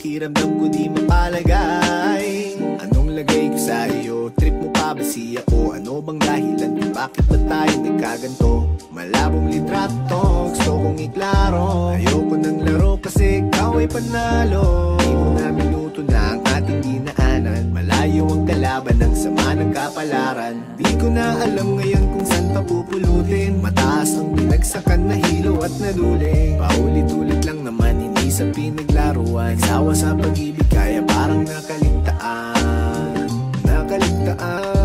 pakiramdam ko di mapalagay. Anong lagay ko sa iyo? Trip mo pa ba siya o ano bang dahilan kung bakit ba tayo nagkaganto? Malabong litrato, gusto kong iklaro. Ayoko ng laro kasi ikaw ay panalo. Di mo na minuto na ang ating dinaanan. Malayo ang kalaban ng sama ng kapalaran. Di ko na alam ngayon kung saan pa pupulutin. Mataas ang binagsakan na hilo at naduling. Paulit-ulit lang naman, hindi sa pinaglaruan. Nagsawa sa pag-ibig kaya parang nakaligtaan. Nakaligtaan.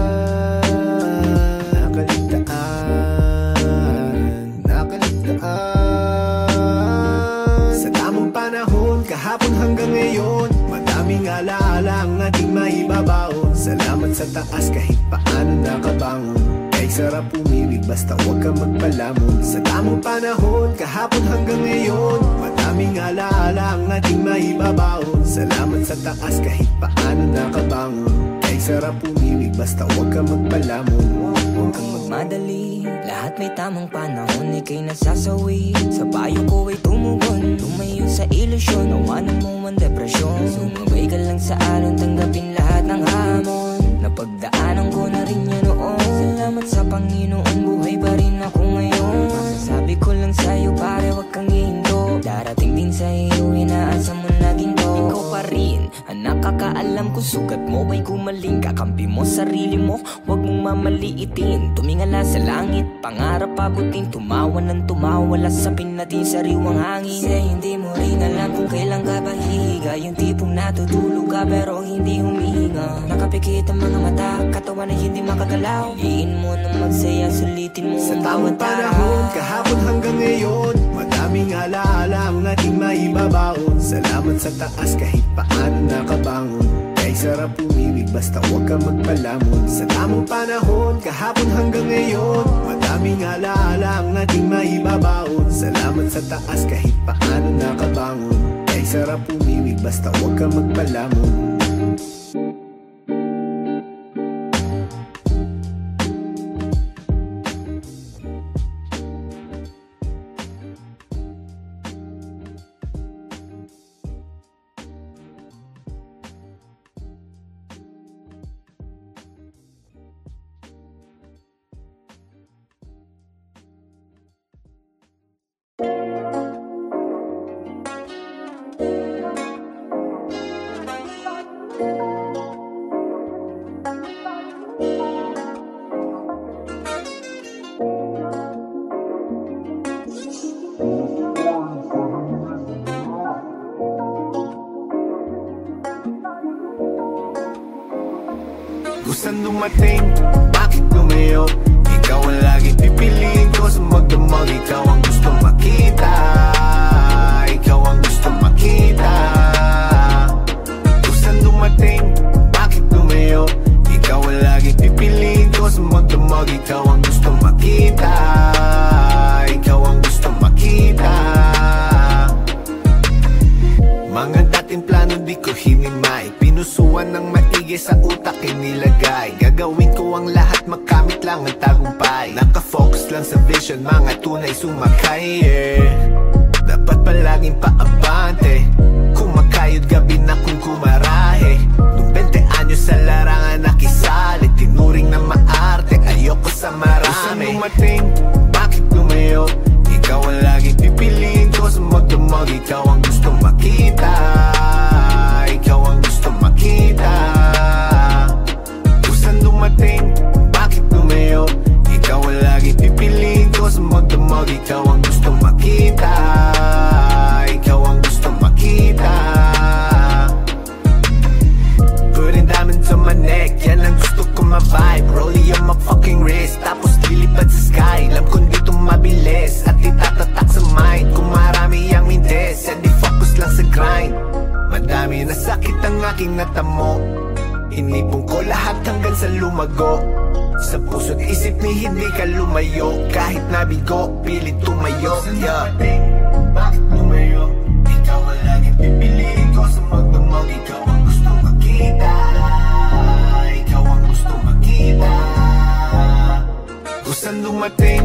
Sa tamang panahon, kahapon hanggang ngayon, madaming alaala ang ating maibabaon. Salamat sa taas kahit paano nakabangon. Kay sarap umibig basta huwag ka magpalamon. Sa tamang panahon, kahapon hanggang ngayon, madaming alaala ang ating maibabaon. Salamat sa taas kahit paano nakabangon. Kay sarap umibig basta huwag ka magpalamon. Huwag kang magmadali, lahat may tamang panahon, ika'y nasasawi. Sa payo ko ay tumugon, lumayo sa ilusyon. Awanan mo ang depresyon, sumabay ka lang sa alon. Tanggapin lahat ng hamon, napagdaanan ko na rin yan noon. Salamat sa Panginoon, buhay pa rin ako ngayon. Masasabi ko lang sa'yo pare, wag kang hihinto. Darating din sa iyo, inaasa mo na ginto. Ikaw pa rin, ang nakakaalam ko, sugat mo ay gumaling. Kakampi mo sarili mo, wag mong mamaliitin. Tumingala sa langit, pangarap abutin. Tumawa ng tumawa, lasapin natin sariwang hangin. Kasi hindi mo rin alam kung kailan ka ba hihiga. Yung tipong natutulog ka pero hindi humihinga. Nakapikit ang mga mata, katawan ay hindi makagalaw. Piliin mo na magsaya, sulitin mo sa tamang panahon, kahapon hanggang ngayon, madaming alaala ang ating maibabaon. Salamat sa taas kahit paano nakabangon. Kay sarap umibig basta huwag ka magpalamon. Sa tamang panahon, kahapon hanggang ngayon, madaming alaala ang ating maibabaon. Salamat sa taas kahit paano nakabangon. Kay sarap umibig basta huwag ka magpalamon. Saan dumating? Bakit lumayo? Ikaw ang laging pipiliin ko sa magdamag. Ikaw ang gusto makita. Ikaw ang gusto makita. Kung saan dumating? Bakit lumayo? Ikaw ang laging pipiliin ko sa magdamag. Ikaw ang gusto makita. Ikaw ang gusto makita. Mga dating plano di ko hinimay. Pinusuan ng maigi sa utak inilagay. Gagawin ko ang lahat, makamit lang ang tagumpay. Nakafocus lang sa vision, mga tunay sumakay, Dapat palaging paabante. Kumakayod gabi na kung kumarahe. Nung 20 anyos sa larangan nakisali. Tinuring na maarte, ayoko sa marami. Saan dumating? Bakit lumayo? Ikaw ang laging pipiliin ko sa magdamag. Ikaw ang gusto makita. Ikaw ang gusto makita. Kung saan dumating? Bakit lumayo? Ikaw ang laging pipiliin ko sa magdamag. Ikaw ang gusto makita. Ikaw ang gusto makita. Putting diamonds on my neck, yan ang gusto ko ma-vibe. Rollie on my fucking wrist, tapos lilipad sa sky. Alam kong dito mabilis at itatatak sa mind. Kung marami ang mindes, di focus lang sa grind. Madami na sakit ang aking natamo. Inipon ko lahat hanggang sa lumago. Sa puso't isip ni hindi ka lumayo. Kahit nabigo, pilit tumayo. Bakit lumayo? Ikaw ang laging pipiliin ko sa magdamag. Ikaw ang gusto makita. Ikaw ang gusto makita. Kung saan dumating?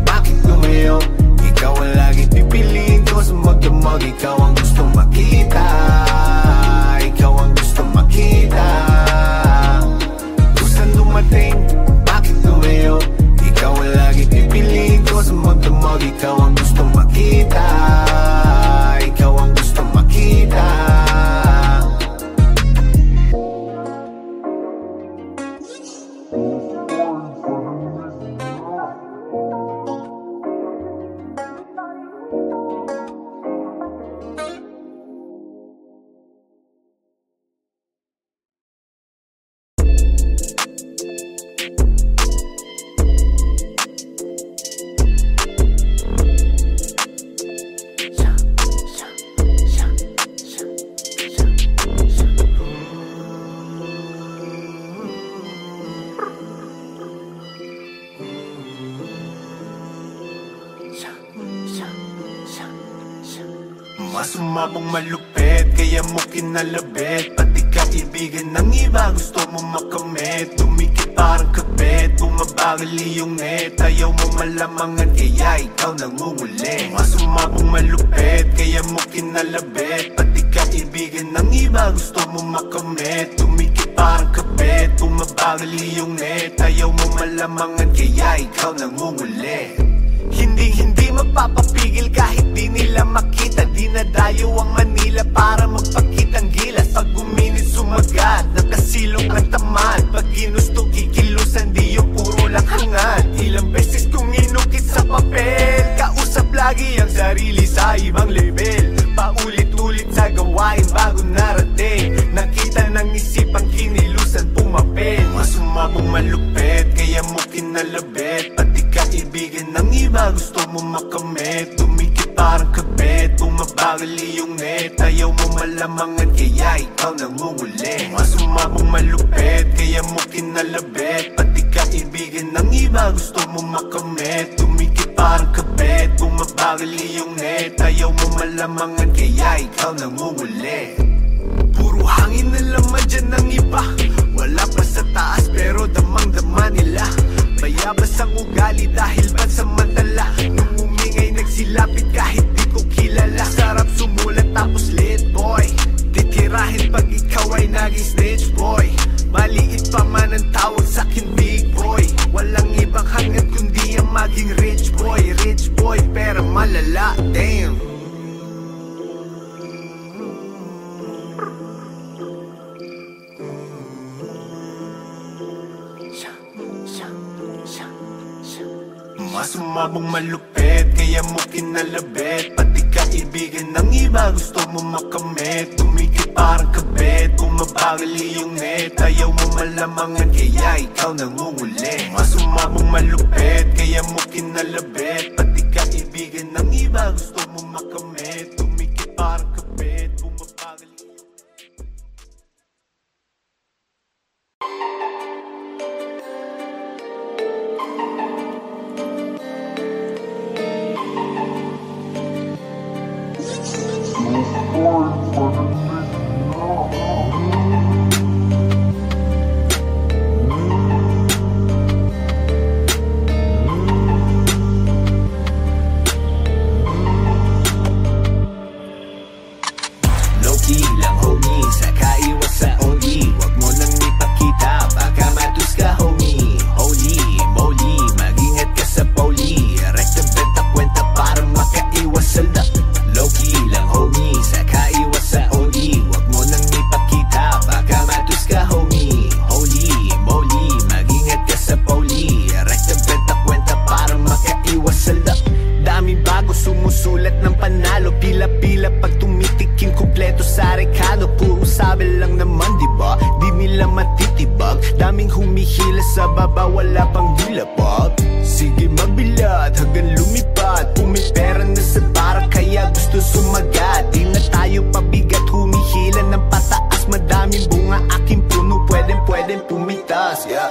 Bakit lumayo? Ikaw ang laging pipiliin ko sa magdamag. Ikaw ang gusto makita. Mas sumabong malupit, kaya mo kinalabit. Pati kaibigan ng iba gusto mo makamit. Tumikit parang kapit, bumabagal iyong net. Ayaw mo malamangan, kaya ikaw nangunguli. Mas sumabong malupit, kaya mo kinalabit. Pati kaibigan ng iba gusto mo makamit. Tumikit parang kapit, bumabagal iyong net. Ayaw mo malamangan, kaya ikaw nangunguli. Hindi magpapapigil kahit di nila makita. Dinadayo ang Manila para magpakitang gilas. Pag uminit sumagat, nakasilong ang tamad. Pag ginusto kikilusan, di yung puro lang hangad. Ilang beses kong inukit sa papel, kausap lagi ang sarili sa ibang level. Paulit-ulit sa gawain bago narating. Nakita ng isipang kinilusan pumapel. Mas sumabong malupit, kaya mo kinalabit. Pati kaibigan ng iba gusto mo makamit. Tumikit parang kapit, bumabagal iyong net. Ayaw mo malamangan, kaya ikaw nangunguli. Mas sumabong malupit, kaya mo kinalabit. Pati kaibigan ng iba gusto mo makamit. Tumikit parang kapit, bumabagal iyong net. Ayaw mo malamangan, kaya ikaw nangunguli. Puro hangin na laman dyan ng iba. Wala pa sa taas pero damang-dama nila. Bayabas ang ugali dahil pansamantala. Nung umingay nagsilapit kahit di ko kilala. Sarap sumulat tapos lit boy. Titirahin pag ikaw ay naging snitch boy. Maliit pa man ang tawag sa'kin big boy. Walang ibang hangad kundi ang maging rich boy. Rich boy pero malala, damn. Mas sumabong malupit, kaya mo kinalabit. Pati kaibigan ng iba gusto mo makamit. Tumikit parang kabit, bumabagal iyong net. Ayaw mo malamangan, kaya ikaw nangunguli. Mas sumabong malupit, kaya mo kinalabit. Pati kaibigan ng iba gusto mo makamit. Tumikit parang kabit, bumabagal iyong net. Low-key lang homie, saka iwas sa OE. Wag mo nang ipakita, baka matus ka homie. Holy moly, mag-ingat ka sa poli. Rekta benta kwenta para makaiwas sa lak. Low-key lang homie, saka iwas sa OE. Wag mo nang ipakita, baka matus ka homie. Holy moly, mag-ingat ka sa poli. Rekta benta kwenta para makaiwas sa lak. Daming bago sumusulat ng panalo. Pila-pila pag tumitikim kumpleto sa rekado. Puro sabi lang naman diba, di nila matitibag. Daming humihila sa baba, wala pang dilapag. Sige magbilad hanggang lumipat. Pumipera na sa para kaya gusto sumagat. Di na tayo pabigat, humihila ng pataas. Madaming bunga aking puno, pwedeng pumitas, yeah.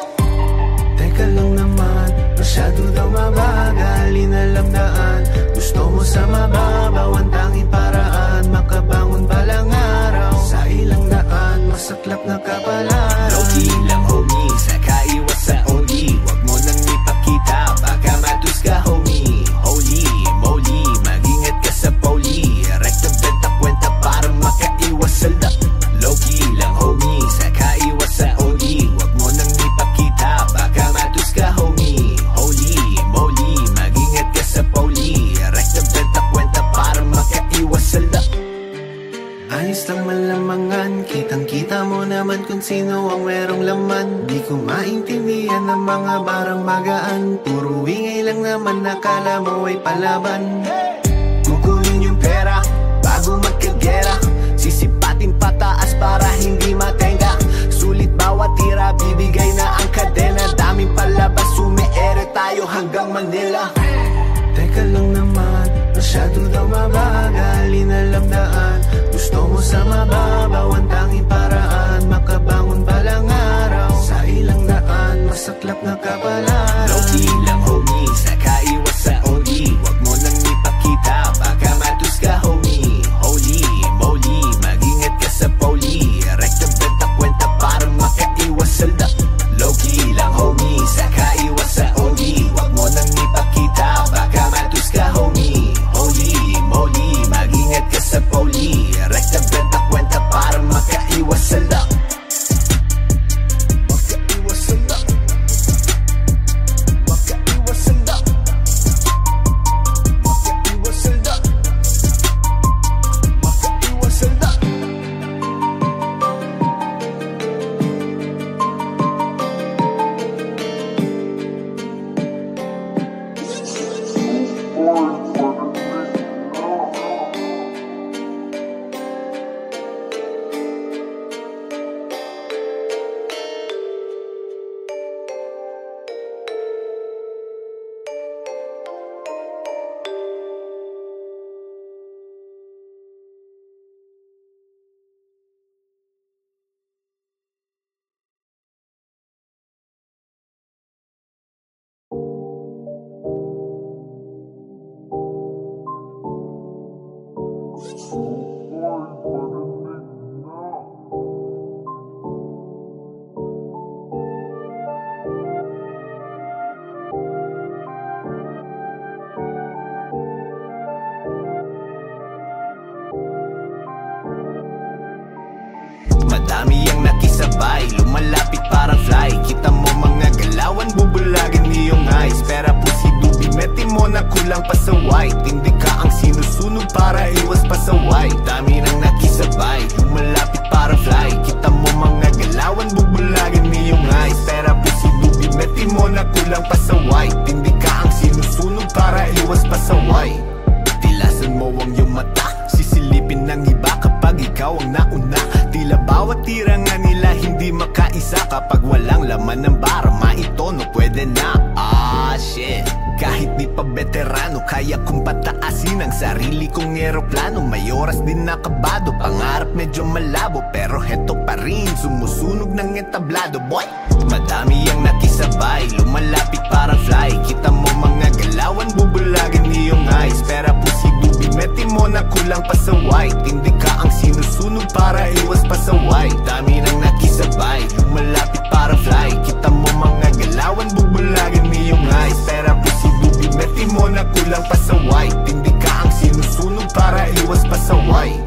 Teka lang naman, masyado daw mabagal. Inalamdaan, gusto mo sa mababaw. Ang tanging paraan, makabangon balang araw. Sa ilang daan, masaklap na kapalan. Low-key lang homie, saka iwas sa OE. Wag mo nang ipakita, baka matus ka homie. Holy moly, mag-ingat ka sa poli. Rekta benta kwenta para makaiwas sa lak. Low-key lang homie, saka iwas sa OE. Wag mo nang ipakita, baka matus ka homie. Holy moly, mag-ingat ka sa poli. Rekta benta kwenta para makaiwas sa lak. Ayos lang malamangan, kitang-kita mo naman kung sino ang merong laman. Di ko maintindihan ang mga barang magaan. Puro ingay lang naman, nakala mo ay palaban. Kukunin yung pera bago magkagera. Sisipatin pataas para hindi matenga. Sulit bawat tira, bibigay na ang kadena. Daming palabas, sumeere tayo hanggang Manila. Teka lang naman, masyado daw mabagal. Inalamdaan, gusto mo sa mababaw. Ang tanging paraan, makabangon balang araw. Sa ilang daan, masaklap na kapalan. Low-key lang homie, saka iwas sa OE. Wag mo nang ipakita, baka matus ka homie. Holy nakisabay, lumalapit parang fly. Kita mo mga galawan, bubulagan iyong eyes. Pera posible, bimeti mo na kulang pa sa white. Hindi ka ang sinusunog para iwas pa sa white. Dami nang nakisabay, lumalapit parang fly. Kita mo mga galawan, bubulagan iyong eyes. Pera posible, bimeti mo na kulang pa sa white. Hindi ka ang sinusunog para iwas pa sa white. Tilasan mo ang iyong mata, sisilipin ng iba kapag ikaw ang nauna. Tila bawat tira nga nila hindi makaisa. Kapag walang laman ng bara, maitono pwede na. Shit, kahit di pa veterano, kaya kong pataasin ang sarili kong eroplano. May oras din nakabado, pangarap medyo malabo, pero heto pa rin, sumusunog ng entablado. Boy, madami ang nakisabay, lumalapit parang fly. Kita mo mga galawan, bubulagan iyong eyes. Pera posible, bimeti mo na kulang pa sa white. Hindi ka ang sinusunog para iwas pa sa white. Dami nang nakisabay, lumalapit parang fly. Kita mo mga galawan, bubulagan iyong eyes. Pera posible, bimeti mo na kulang pa sa white. Hindi ka ang sinusunog para iwas pa sa white.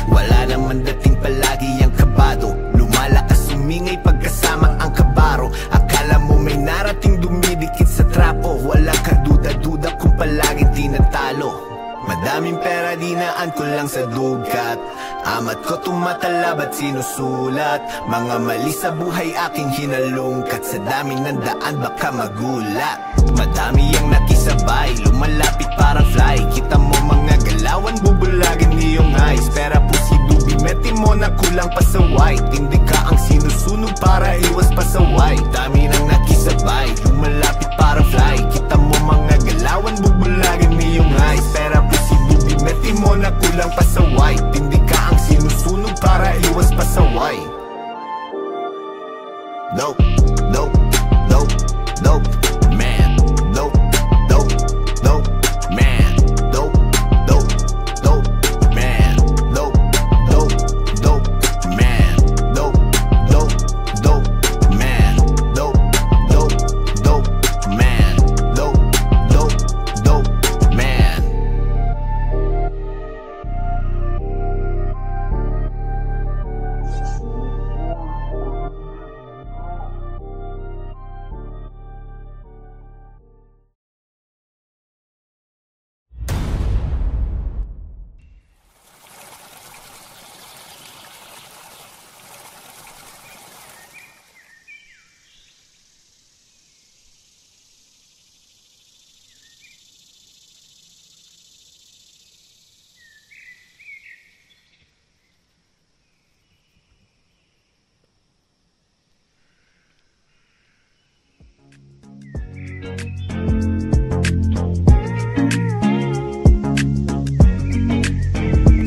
Wala naman dating palagi ang kabado, lumalakas sumingay pagkasama ang kabaro. Akala mo may narating dumidikit sa trapo, wala kang duda-duda kung palaging tinatalo. Madaming pera dinaan ko lang sa dugat, amat ko tumatalab at sinusulat. Mga mali sa buhay aking hinalungkat, sa dami ng daan baka magulat. Madami ang nakisabay, lumalapit parang fly. Kita mo mga galawan, bubulagan iyong eyes. Pera posible, bimeti mo na kulang pa sa white. Hindi ka ang sinusunog para iwas pa sa white. Dami nang nakisabay, lumalapit parang fly. Kita mo mga galawan, bubulagan iyong eyes. Pera posible, bimeti mo na kulang pa sa white. Hindi ka ang sinusunog para iwas pa sa white. Dope, dope, dope, dope, man. Dope, dope, dope, man. Dope, dope, dope, man. Dope, dope, dope, man. Dope, dope, dope, man. Dope, dope, dope, man. Dope, dope, dope, man.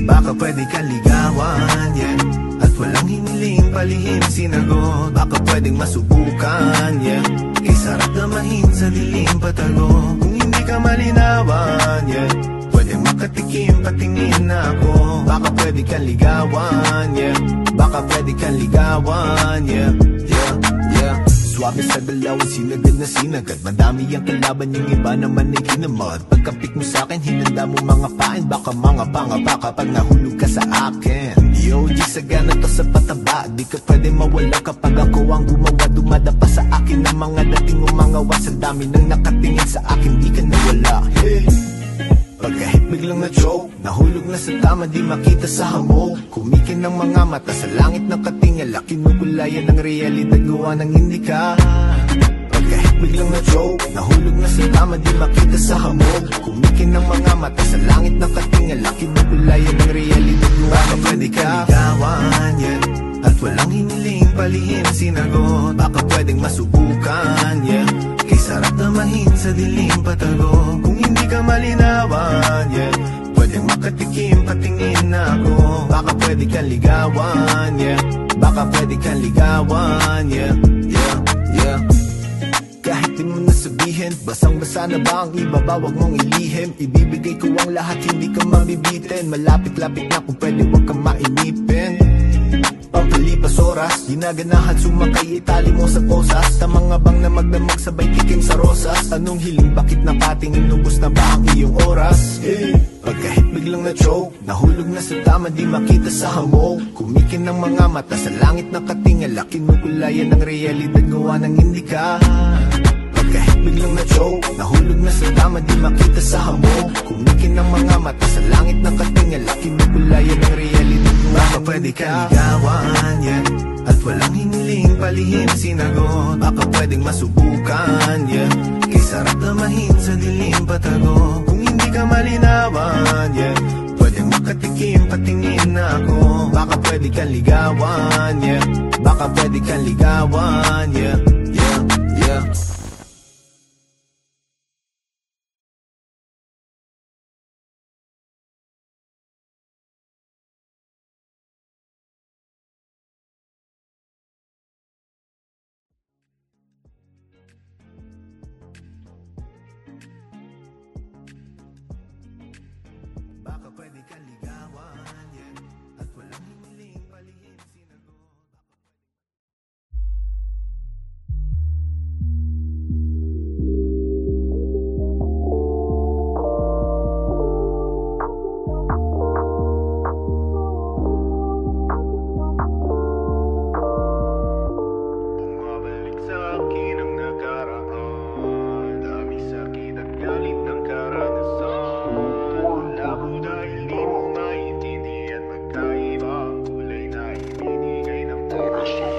Baka pwede kang ligawan, yeah, at walang hiniling palihim sinagot. Baka pwedeng masubukan, yeah, kay sarap damahin sa dilim patago. Kung hindi ka malinawan, yeah, pwedeng makatikim patingin na ako. Baka pwede kang ligawan, yeah, baka pwede kang ligawan, yeah, yeah, yeah. Swabe sa dalawa, sinagad na sinagad. Madami ang kalaban, yung iba naman ay kinamad. Pagkapit mo sa'kin, hinanda mo mga pain. Baka mga pangapa kapag nahulog ka sa akin. Yo, di sagana to sa pataba. Di ka pwede mawala kapag ako ang gumawa. Dumadapa sa akin ang mga dating umangawa. Sa dami nang nakatingin sa akin, di ka nawala. Hey! Pagkahit biglang na-choke, nahulog na sa tama, di makita sa hamog. Kumikin ng mga mata sa langit ng katingala. Kinugulayan ng realidad, gawa ng hindi ka. Pagkahit biglang na-choke, nahulog na sa tama, di makita sa hamog. Kumikin ng mga mata sa langit ng katingala. Kinugulayan ng realidad, gawa ng hindi ka. Ligawan, yeah, at walang hiniling palihim sinagot. Baka pwedeng masubukan, yeah, kay sarap damahin sa dilim patago. Kung hindi ka malinawan, yeah, pwedeng makatikim patingin na ako. Baka pwede kang ligawan, yeah, baka pwede kang ligawan, yeah, yeah, yeah. Kahit di mo nasabihin, basang-basa na ba ang ibaba, wag mong ilihim. Ibibigay ko ang lahat, hindi ka mabibitin. Malapit-lapit na kung pwede, wag kang mainipin. Pampalipas oras oras. Ginaganahan sumakay, itali mo sa posas. Tamang abang na magdamag sabay tikim sa rosas. Anong hiling, bakit nakatingin, ubos na ba ang iyong oras? Pagkahit biglang na-choke, nahulog na sa tama, di makita sa hamog. Kumikin ng mga mata, sa langit nakatingala, kinukulayan ng realidad, gawa ng hindi ka. Pagkahit biglang na-choke, nahulog na sa tama, di makita sa hamog. Kumikin ng mga mata, sa langit nakatingala, kinukulayan ng realidad, baka pwede ka ligawan, yeah. At walang hiniling palihim sinagot. Baka pwedeng masubukan, yeah. Kay sarap damahin sa dilim patago. Kung hindi ka malinawan, yeah, pwedeng makatikim, patingin na ako. Baka pwede kang ligawan, yeah. Baka pwede kang ligawan, yeah. Yeah, yeah. Baka pwede kang ligawan, yeah. At walang hiniling palihim sinagot. Bumabalik sa akin ang nakaraan. Daming sakit at galit ng karanasan. Labo dahil di mo maintindihan, magkaiba ang kulay na ibinigay ng orasyon.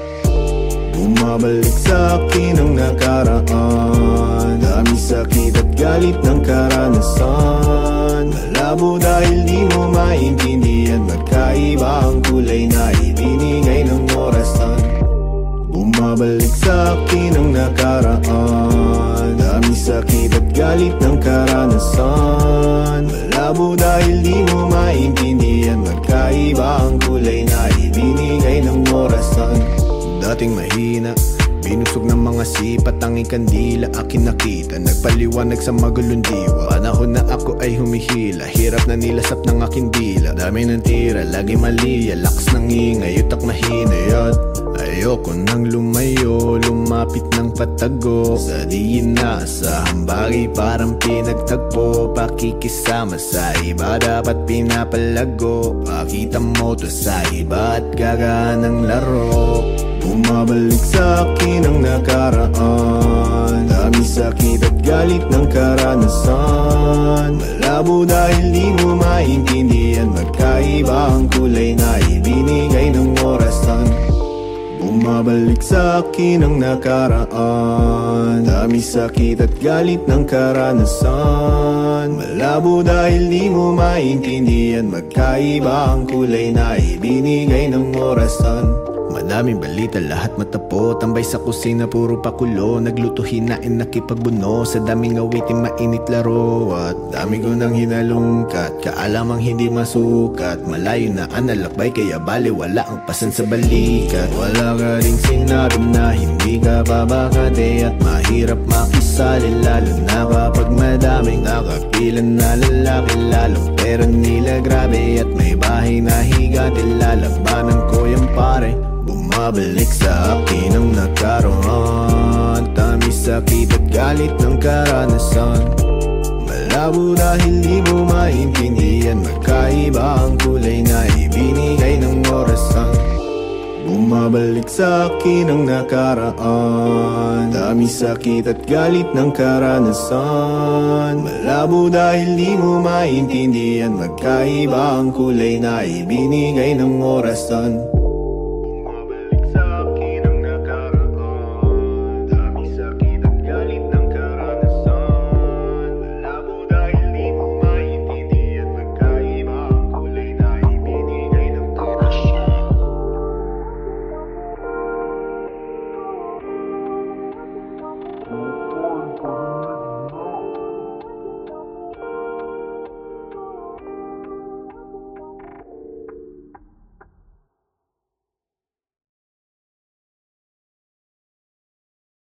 Bumabalik sa akin ang nakaraan. Daming sakit at galit ng karanasan. Malabo dahil di mo maintindihan, magkaiba ang kulay na ibinigay ng orasan. Bumabalik sa akin ang nakaraan. Daming sakit at galit ng karanasan. Malabo dahil di mo maintindihan, magkaiba ang kulay na ibinigay ng orasan. Dating mahina, binusog ng mga sipat, tanging kandila akin nakita, nagpaliwanag sa magulong diwa. Panahon na ako ay humihila, hirap na nilasap ng aking dila. Dami ng tira, lagi mali, lakas ng ingay, utak mahina yan. Ayoko nang lumayo, lumapit ng patago. Sa diin na sa hambagi parang pinagtagpo. Pakikisama sa iba dapat pinapalago. Pakita mo to sa iba at gagaan ng laro. Bumabalik sa akin ang nakaraan. Dami sakit at galit ng karanasan. Malabo dahil di mo maintindihan, magkaiba ang kulay na ibinigay ng orasan. Bumabalik sa akin ang nakaraan. Dami sakit at galit ng karanasan. Malabo dahil di mo maintindihan, magkaiba ang kulay na ibinigay ng orasan. Madaming balita, lahat matapo. Tambay sa kusina, puro pakulo. Nagluto, hinain, nakipagbuno. Sa daming awitin, mainit laro. At dami ko nang hinalungkat, kaalamang hindi masukat. Malayo na ang nalakbay, kaya bali wala ang pasan sa balikat. Wala ka rin sinabi na hindi ka babakate. At mahirap makisali, lalo na kapag madaming nakapilan na lalaki. Lalong pera nila grabe, at may bahay na higati. Lalabanan ko yung pare. Bumabalik sa akin ang nagkaroon. Dami sakit at galit ng karanasan. Malabo dahil di mo maintindihan, magkaiba ang kulay na ibinigay ng orasan. Bumabalik sa akin ang nakaraan. Dami sakit at galit ng karanasan. Malabo dahil di mo maintindihan, magkaiba ang kulay na ibinigay ng orasan.